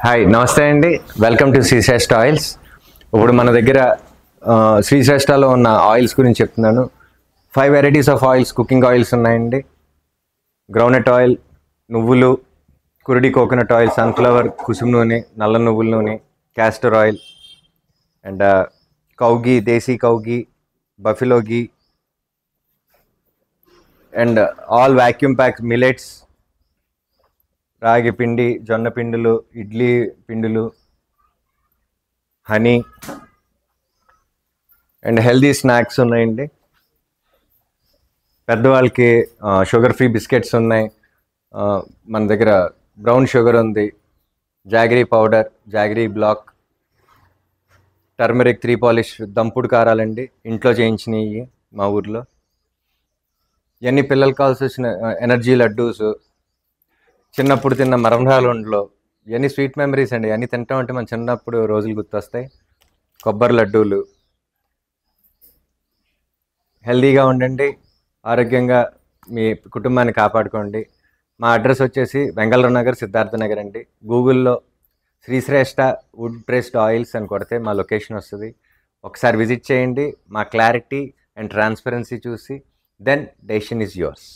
Hi నమస్తే అండి. Welcome to Srishreshta oils. ఇప్పుడు మన దగ్గర శ్రీశ్రేష్ఠలో ఉన్న ఆయిల్స్ గురించి చెప్తున్నాను. 5 varieties of oils, cooking oils ఉన్నాయండి. గ్రౌండ్నట్ ఆయిల్, నువ్వులు, కురుడి కోకోనట్ ఆయిల్, సన్ఫ్లవర్, కుసుమ నూనె, నల్ల నువ్వుల నూనె, castor oil and cow ghee, desi cow ghee, buffalo ghee and all vacuum packs, millets, ragi పిండి, జొన్న పిండులు, ఇడ్లీ పిండులు, హనీ అండ్ హెల్దీ స్నాక్స్ ఉన్నాయండి. పెద్దవాళ్ళకి షుగర్ ఫ్రీ బిస్కెట్స్ ఉన్నాయి. మన దగ్గర బ్రౌన్ షుగర్ ఉంది, jaggery powder, jaggery block, turmeric 3 polish దంపుడు కారాలండి, ఇంట్లో చేయించినవి మా ఊర్లో. ఇవన్నీ పిల్లలకి కావాల్సి వచ్చిన ఎనర్జీ లడ్డూస్, చిన్నప్పుడు తిన్న మరమరాలుండలో, ఇవన్నీ స్వీట్ మెమరీస్ అండి. ఇవన్నీ తింటాం అంటే మన చిన్నప్పుడు రోజులు గుర్తొస్తాయి. కొబ్బరి లడ్డూలు. హెల్దీగా ఉండండి, ఆరోగ్యంగా మీ కుటుంబాన్ని కాపాడుకోండి. మా అడ్రస్ వచ్చేసి వెంగళరావు నగర్, సిద్ధార్థ నగర్ అండి. గూగుల్లో శ్రీశ్రేష్ఠ వుడ్ ప్రెస్డ్ ఆయిల్స్ అని కొడితే మా లొకేషన్ వస్తుంది. ఒకసారి విజిట్ చేయండి. మా క్లారిటీ అండ్ ట్రాన్స్పరెన్సీ చూసి దెన్ డెసిషన్ ఈజ్ యువర్స్.